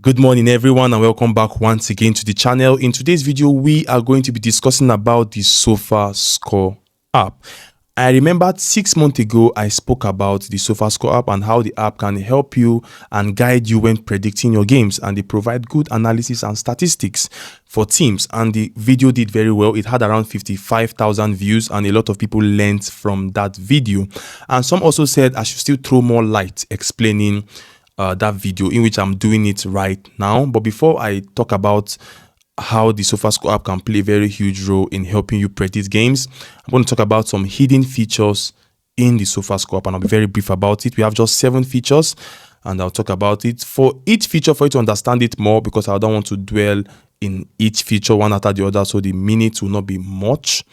Good morning everyone and welcome back once again to the channel. In today's video we are going to be discussing about the SOFASCORE app. I remembered 6 months ago I spoke about the SOFASCORE app and how the app can help you and guide you when predicting your games, and they provide good analysis and statistics for teams, and the video did very well. It had around 55,000 views and a lot of people learned from that video, and some also said I should still throw more light explaining that video, in which I'm doing it right now. But before I talk about how the SOFASCORE app can play a very huge role in helping you predict games, I'm going to talk about some hidden features in the SOFASCORE app, and I'll be very brief about it. We have just 7 features and I'll talk about it for each feature for you to understand it more, because I don't want to dwell in each feature one after the other, so the minutes will not be much.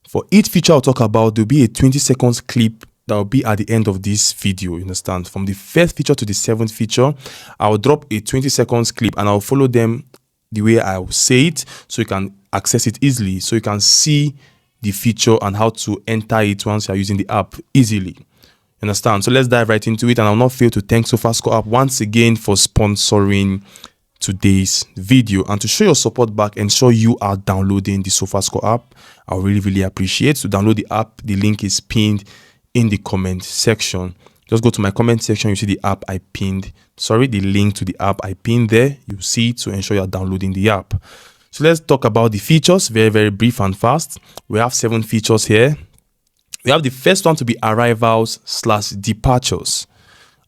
For each feature I'll talk about, there'll be a 20 seconds clip that will be at the end of this video. You understand? From the first feature to the 7th feature, I'll drop a 20 seconds clip and I'll follow them the way I will say it, so you can access it easily, so you can see the feature and how to enter it once you're using the app easily. You understand? So let's dive right into it, and I'll not fail to thank SOFASCORE app once again for sponsoring today's video. And to show your support back, ensure you are downloading the SOFASCORE app. I'll really appreciate. To download the app, the link is pinned in the comment section. Just go to my comment section, you see the app I pinned, the link to the app I pinned there. You see it, to ensure you're downloading the app. So let's talk about the features, very brief and fast. We have 7 features here. We have the first one to be arrivals/departures.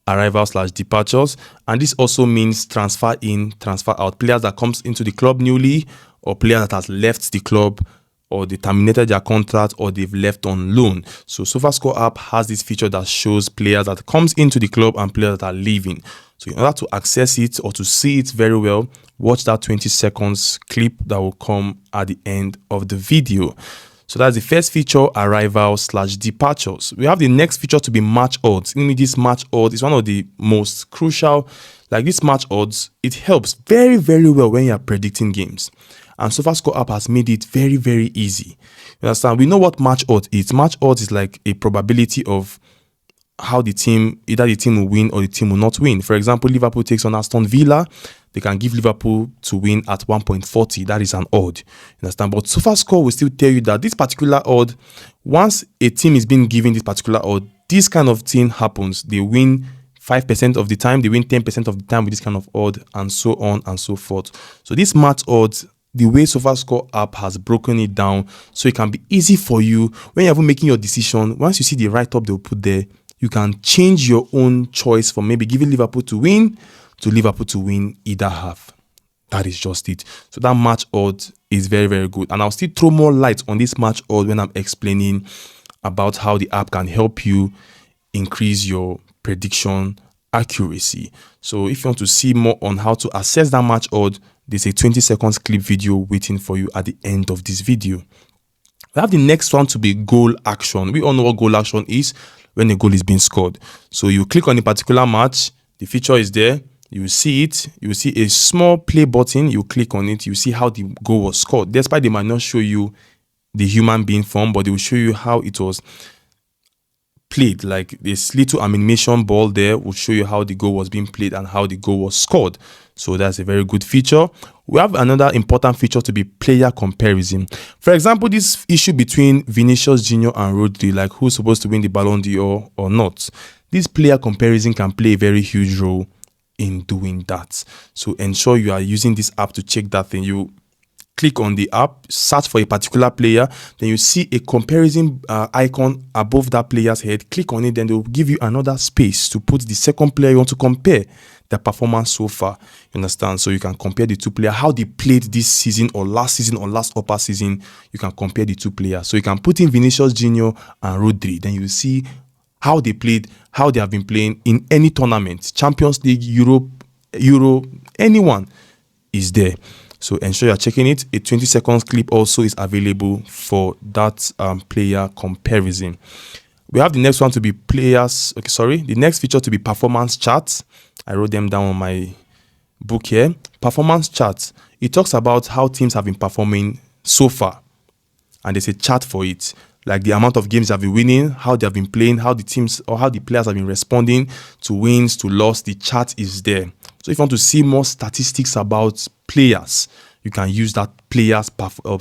Arrivals/departures, and this also means transfer in, transfer out. Players that comes into the club newly, or players that has left the club, or they terminated their contract, or they've left on loan. So SOFASCORE app has this feature that shows players that comes into the club and players that are leaving. So in order to access it or to see it very well, watch that 20 seconds clip that will come at the end of the video. So that's the first feature, arrivals/departures. We have the next feature to be match odds. This match odds is one of the most crucial. Like this match odds, it helps very well when you are predicting games. And SOFASCORE app has made it very easy. You understand? We know what match odds is. Match odds is like a probability of how the team, either the team will win or the team will not win. For example, Liverpool takes on Aston Villa. They can give Liverpool to win at 1.40. That is an odd. You understand? But SOFASCORE will still tell you that this particular odd, once a team is being given this particular odd, this kind of thing happens. They win 5% of the time, they win 10% of the time with this kind of odd, and so on and so forth. So this match odds, the way SOFASCORE app has broken it down, so it can be easy for you when you're even making your decision. Once you see the write-up they'll put there, you can change your own choice from maybe giving Liverpool to win to Liverpool to win either half. That is just it. So that match odds is very good, and I'll still throw more light on this match odds when I'm explaining about how the app can help you increase your prediction accuracy. So if you want to see more on how to assess that match odds, there's a 20 seconds clip video waiting for you at the end of this video. We have the next one to be goal action. We all know what goal action is, when a goal is being scored. So you click on a particular match, the feature is there, you will see it, you will see a small play button, you click on it, you see how the goal was scored. Despite they might not show you the human being form, but they will show you how it was played. Like this little animation ball there will show you how the goal was being played and how the goal was scored. So that's a very good feature. We have another important feature to be player comparison. For example, this issue between Vinicius Jr. and Rodri, like who's supposed to win the Ballon d'Or or not. This player comparison can play a very huge role in doing that. So ensure you are using this app to check that thing. You click on the app, search for a particular player, then you see a comparison icon above that player's head. Click on it, then they'll give you another space to put the second player you want to compare their performance so far. You understand? So you can compare the two players, how they played this season or last upper season. You can compare the two players. So you can put in Vinicius Jr. and Rodri, then you see how they played, how they have been playing in any tournament, Champions League, Euro, anyone is there. So ensure you're checking it. A 20 seconds clip also is available for that player comparison. We have the next one to be the next feature to be performance charts. I wrote them down on my book here. Performance charts. It talks about how teams have been performing so far, and there's a chart for it. like the amount of games they have been winning, how they have been playing, how the teams or how the players have been responding to wins, to loss. The chart is there. So if you want to see more statistics about players, you can use that players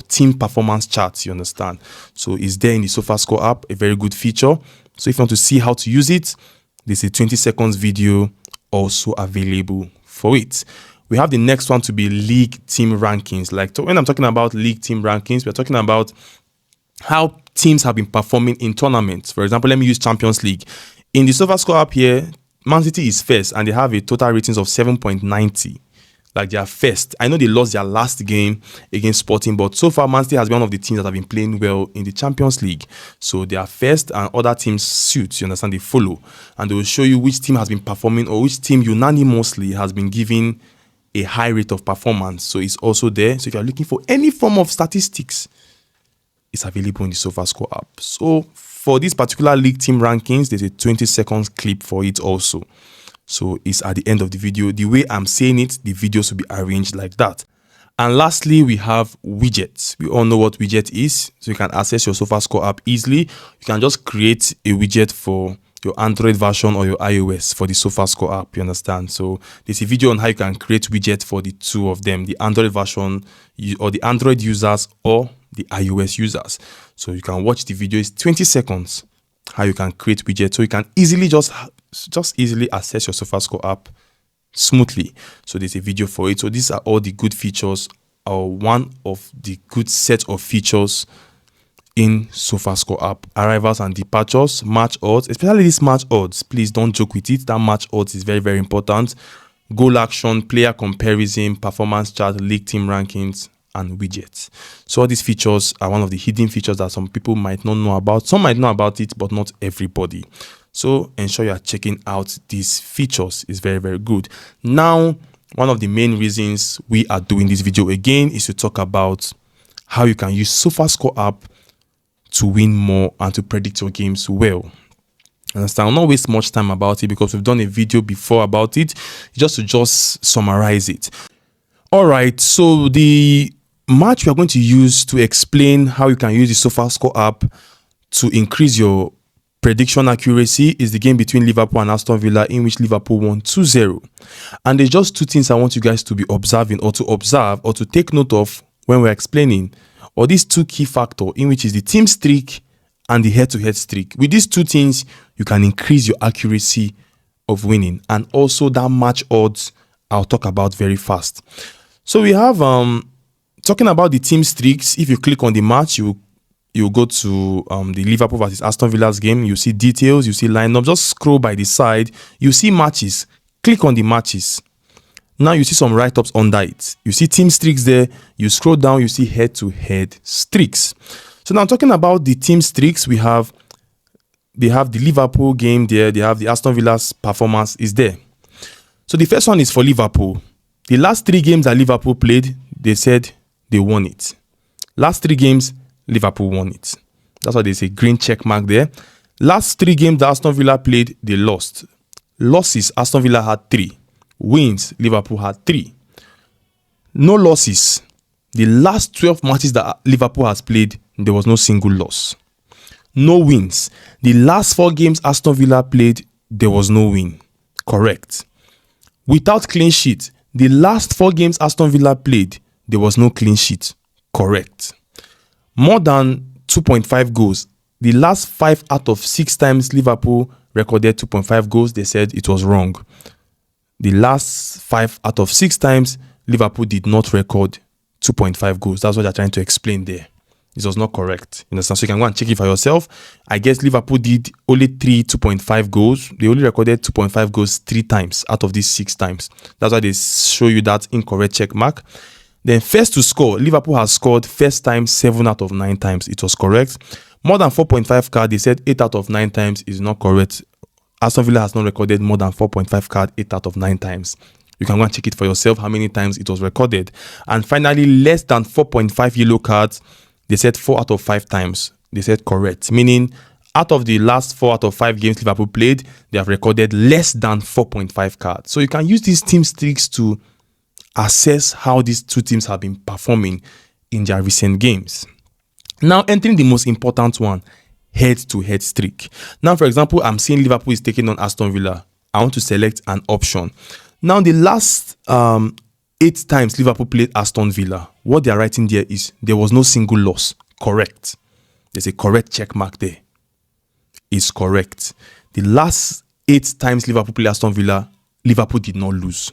team performance chart, you understand? So it's there in the SOFASCORE app, a very good feature. So if you want to see how to use it, there's a 20 seconds video also available for it. We have the next one to be league team rankings. Like when I'm talking about league team rankings, we're talking about how teams have been performing in tournaments. For example, let me use Champions League. In the SOFASCORE app here, Man City is first and they have a total ratings of 7.90. Like they are first. I know they lost their last game against Sporting, but so far Man City has been one of the teams that have been playing well in the Champions League. So they are first and other teams suit, you understand, they follow. And they will show you which team has been performing or which team unanimously has been given a high rate of performance. So it's also there. So if you're looking for any form of statistics, it's available in the SOFASCORE app. So for this particular league team rankings, there's a 20 seconds clip for it also. So it's at the end of the video. The way I'm saying it, the videos will be arranged like that. And lastly, we have widgets. We all know what widget is. So you can access your SOFASCORE app easily. You can just create a widget for your Android version or your iOS for the SOFASCORE app, you understand? So there's a video on how you can create widget for the two of them, the Android version or the Android users or the iOS users. So you can watch the video. It's 20 seconds how you can create widget. So you can easily just easily access your SOFASCORE app smoothly. So there's a video for it. So these are all the good features, or one of the good set of features in SOFASCORE app. Arrivals and departures, match odds, especially this match odds. Please don't joke with it. That match odds is very, very important. Goal action, player comparison, performance chart, league team rankings, and widgets. So all these features are one of the hidden features that some people might not know about. Some might know about it, but not everybody. So ensure you are checking out these features. It's very, very good. Now, one of the main reasons we are doing this video again is to talk about how you can use SOFASCORE app to win more and to predict your games well. Understand? I'll not waste much time about it because we've done a video before about it, just to summarize it. All right, so the match we are going to use to explain how you can use the SOFASCORE app to increase your prediction accuracy is the game between Liverpool and Aston Villa, in which Liverpool won 2-0. And there's just two things I want you guys to be observing, or to observe, or to take note of when we're explaining, or these two key factors, in which is the team streak and the head-to-head streak. With these two things, you can increase your accuracy of winning, and also that match odds I'll talk about very fast. So we have talking about the team streaks. If you click on the match, you go to the Liverpool versus Aston Villa's game. You see details, you see lineup. Just scroll by the side. You see matches. Click on the matches. Now you see some write-ups under it. You see team streaks there. You scroll down, you see head-to-head streaks. So now talking about the team streaks, they have the Liverpool game there. They have the Aston Villa's performance is there. So the first one is for Liverpool. The last 3 games that Liverpool played, they said they won it. Last 3 games, Liverpool won it. That's why there's a green check mark there. Last 3 games that Aston Villa played, they lost. Losses, Aston Villa had 3. Wins, Liverpool had 3. No losses. The last 12 matches that Liverpool has played, there was no single loss. No wins. The last 4 games Aston Villa played, there was no win. Correct. Without clean sheet, the last 4 games Aston Villa played, there was no clean sheet. Correct. More than 2.5 goals. The last 5 out of 6 times Liverpool recorded 2.5 goals, they said it was wrong. The last 5 out of 6 times Liverpool did not record 2.5 goals. That's what they're trying to explain there. This was not correct. You understand? So you can go and check it for yourself. I guess Liverpool did only 2.5 goals. They only recorded 2.5 goals 3 times out of these 6 times. That's why they show you that incorrect check mark. Then first to score, Liverpool has scored first time 7 out of 9 times. It was correct. More than 4.5 card, they said 8 out of 9 times is not correct. Aston Villa has not recorded more than 4.5 card 8 out of 9 times. You can go and check it for yourself how many times it was recorded. And finally, less than 4.5 yellow cards, they said 4 out of 5 times. They said correct, meaning out of the last 4 out of 5 games Liverpool played, they have recorded less than 4.5 cards. So you can use these team streaks to assess how these two teams have been performing in their recent games. Now entering the most important one, head-to-head streak. Now, for example, I'm seeing Liverpool is taking on Aston Villa. I want to select an option. Now, the last 8 times Liverpool played Aston Villa, what they are writing there is there was no single loss. Correct. There's a correct check mark there. It's correct. The last 8 times Liverpool played Aston Villa, Liverpool did not lose.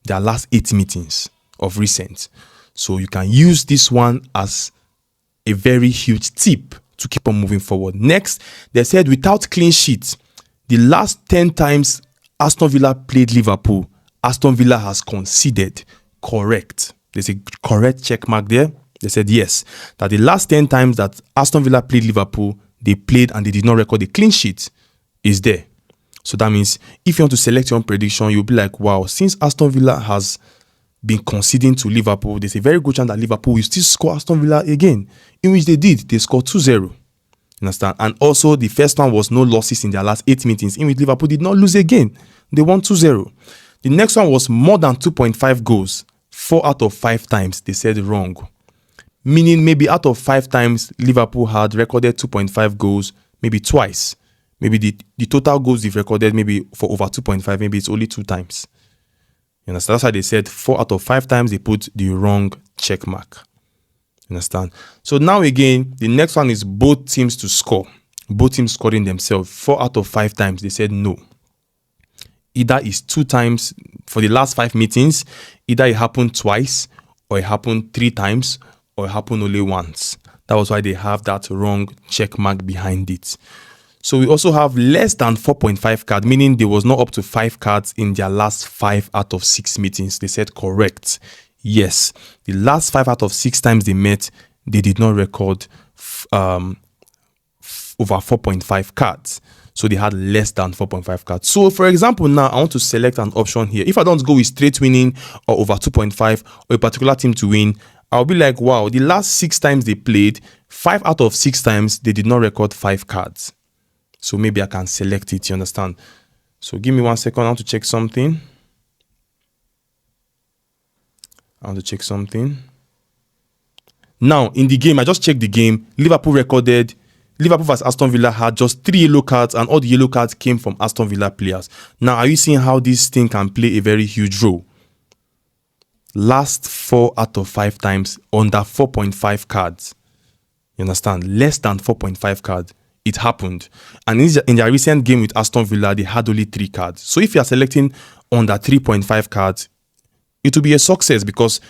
Their last 8 meetings of recent. So you can use this one as a very huge tip to keep on moving forward. Next, they said without clean sheet, the last 10 times Aston Villa played Liverpool, Aston Villa has conceded. Correct. There's a correct check mark there. They said yes, that the last 10 times that Aston Villa played Liverpool, they played and they did not record a clean sheet is there. So that means if you want to select your own prediction, you'll be like, wow, since Aston Villa has been conceding to Liverpool, there's a very good chance that Liverpool will still score Aston Villa again, in which they did. They scored 2-0. Understand? And also the first one was no losses in their last 8 meetings, in which Liverpool did not lose again. They won 2-0. The next one was more than 2.5 goals. 4 out of 5 times they said wrong. Meaning maybe out of 5 times Liverpool had recorded 2.5 goals, maybe twice. Maybe the total goals they've recorded maybe for over 2.5, maybe it's only 2 times. You understand? That's why they said 4 out of 5 times they put the wrong check mark. You understand? So now again, the next one is both teams to score. Both teams scoring themselves. 4 out of 5 times they said no. Either it's 2 times for the last 5 meetings, either it happened twice, or it happened 3 times, or it happened only once. That was why they have that wrong check mark behind it. So we also have less than 4.5 cards, meaning there was not up to 5 cards in their last 5 out of 6 meetings. They said correct. Yes, the last 5 out of 6 times they met, they did not record over 4.5 cards. So they had less than 4.5 cards. So for example, now I want to select an option here. If I don't go with straight winning or over 2.5 or a particular team to win, I'll be like, wow, the last 6 times they played, 5 out of 6 times, they did not record 5 cards. So maybe I can select it, you understand? So give me 1 second, I want to check something. Now, in the game, I just checked the game. Liverpool vs Aston Villa had just 3 yellow cards, and all the yellow cards came from Aston Villa players. Now, are you seeing how this thing can play a very huge role? Last 4 out of 5 times, under 4.5 cards. You understand? Less than 4.5 cards. It happened. And in their recent game with Aston Villa, they had only 3 cards. So if you are selecting under 3.5 cards, it will be a success because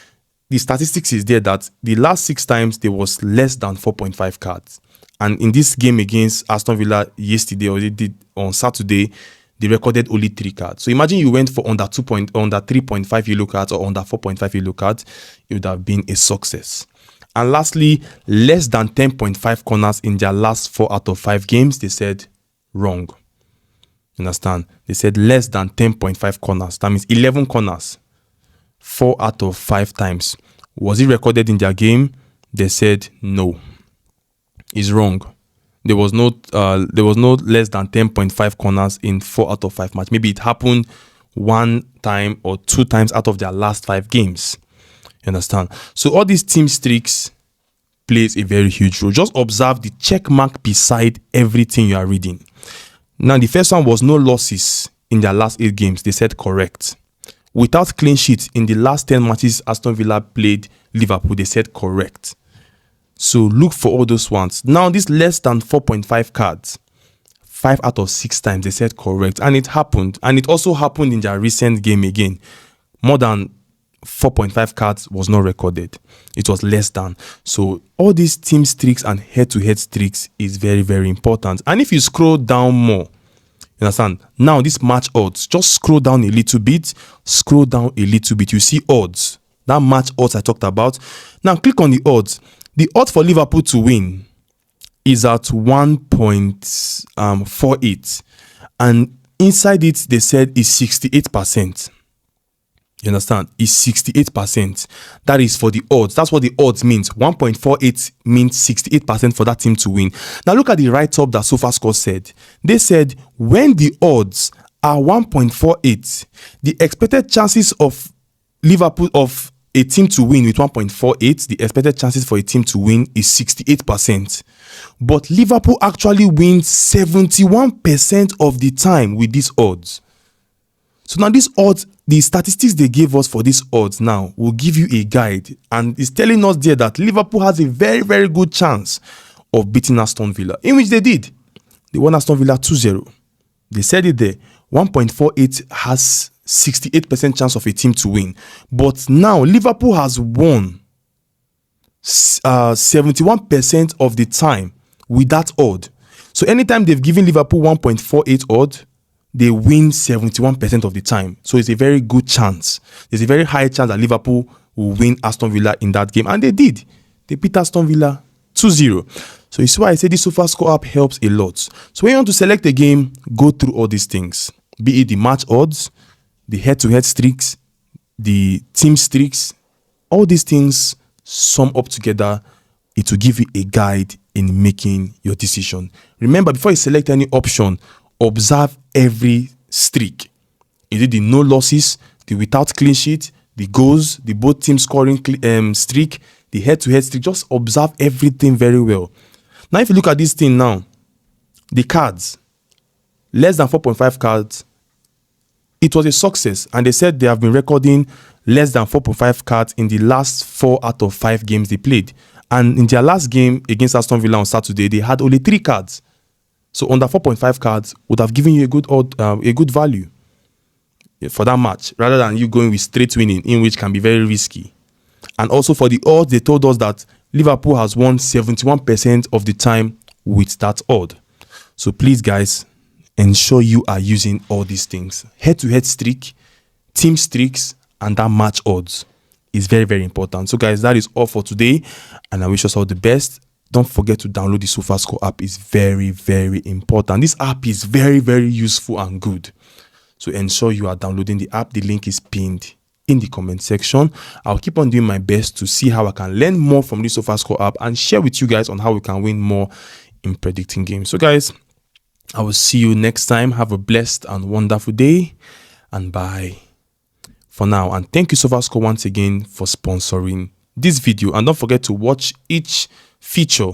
the statistics is there that the last 6 times there was less than 4.5 cards. And in this game against Aston Villa yesterday, or they did on Saturday, they recorded only 3 cards. So imagine you went for under 3.5 yellow cards or under 4.5 yellow cards, it would have been a success. And lastly, less than 10.5 corners in their last 4 out of 5 games, they said wrong. Understand? They said less than 10.5 corners. That means 11 corners. 4 out of 5 times. Was it recorded in their game? They said no. It's wrong. There was no less than 10.5 corners in 4 out of 5 matches. Maybe it happened 1 time or 2 times out of their last 5 games. You understand? So all these team streaks plays a very huge role. Just observe the check mark beside everything you are reading. Now, the first one was no losses in their last 8 games. They said correct. Without clean sheets in the last 10 matches Aston Villa played Liverpool, they said correct. So look for all those ones. Now, this less than 4.5 cards, 5 out of 6 times, they said correct. And it happened. And it also happened in their recent game again. More than 4.5 cards was not recorded. It was less than. So all these team streaks and head-to-head streaks is very, very important. And if you scroll down more, you understand? Now this match odds, just scroll down a little bit. Scroll down a little bit. You see odds. That match odds I talked about. Now click on the odds. The odds for Liverpool to win is at 1.48. And inside it, they said is 68%. You understand? It's 68%. That is for the odds. That's what the odds means. 1.48 means 68% for that team to win. Now look at the write-up that SOFASCORE said. They said when the odds are 1.48, the expected chances of Liverpool of a team to win with 1.48, the expected chances for a team to win is 68%. But Liverpool actually wins 71% of the time with these odds. So now these odds, the statistics they gave us for these odds now will give you a guide, and it's telling us there that Liverpool has a very, very good chance of beating Aston Villa, in which they did. They won Aston Villa 2-0. They said it there. 1.48 has 68% chance of a team to win. But now Liverpool has won 71% of the time with that odd. So anytime they've given Liverpool 1.48 odd, they win 71% of the time. So it's a very good chance. There's a very high chance that Liverpool will win Aston Villa in that game. And they did. They beat Aston Villa 2-0. So you see why I say this SOFASCORE app helps a lot. So when you want to select a game, go through all these things. Be it the match odds, the head-to-head streaks, the team streaks, all these things sum up together. It will give you a guide in making your decision. Remember, before you select any option, observe every streak. Is it the no losses, the without clean sheet, the goals, the both teams scoring streak, the head-to-head streak? Just observe everything very well. Now, if you look at this thing now, the cards, less than 4.5 cards, it was a success. And they said they have been recording less than 4.5 cards in the last 4 out of 5 games they played. And in their last game against Aston Villa on Saturday, they had only 3 cards. So under 4.5 cards would have given you a good value for that match, rather than you going with straight winning, in which can be very risky. And also for the odds, they told us that Liverpool has won 71% of the time with that odd. So please, guys, ensure you are using all these things. Head-to-head streak, team streaks, and that match odds is very, very important. So, guys, that is all for today, and I wish us all the best. Don't forget to download the SOFASCORE app. It's very, very important. This app is very, very useful and good. So ensure you are downloading the app. The link is pinned in the comment section. I'll keep on doing my best to see how I can learn more from this SOFASCORE app and share with you guys on how we can win more in predicting games. So, guys, I will see you next time. Have a blessed and wonderful day, and bye for now. And thank you, SOFASCORE, once again for sponsoring this video. And don't forget to watch each feature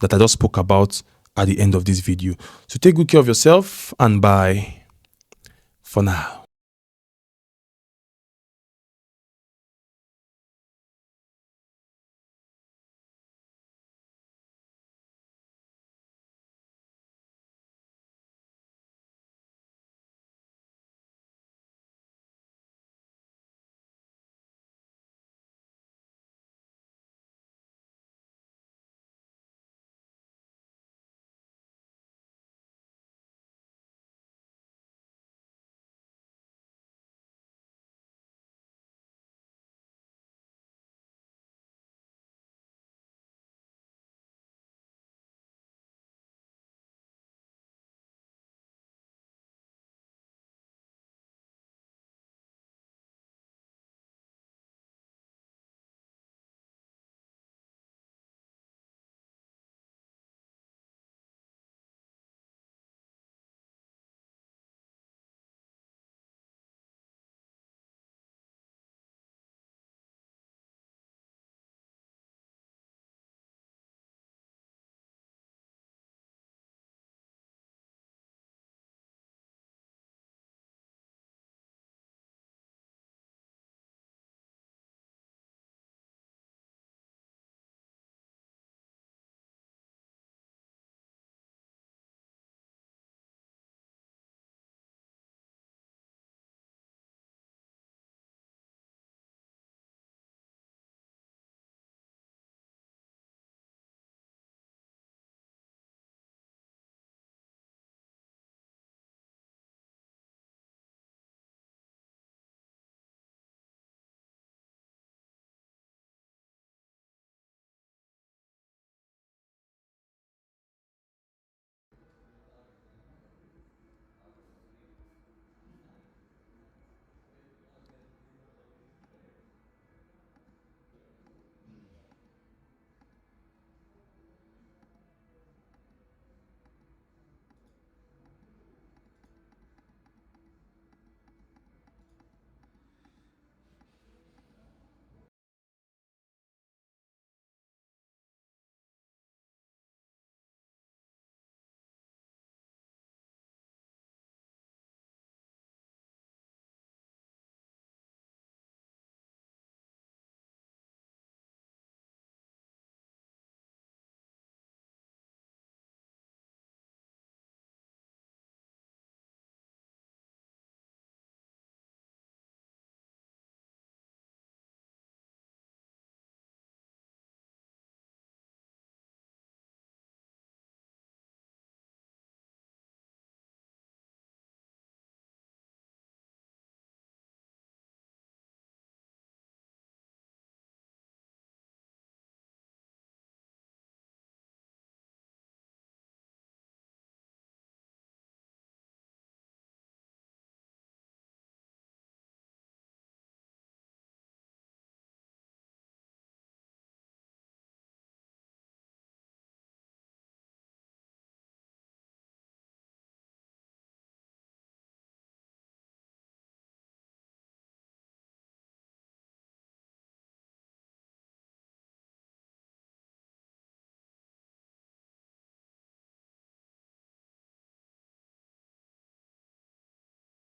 that I just spoke about at the end of this video. So take good care of yourself, and bye for now.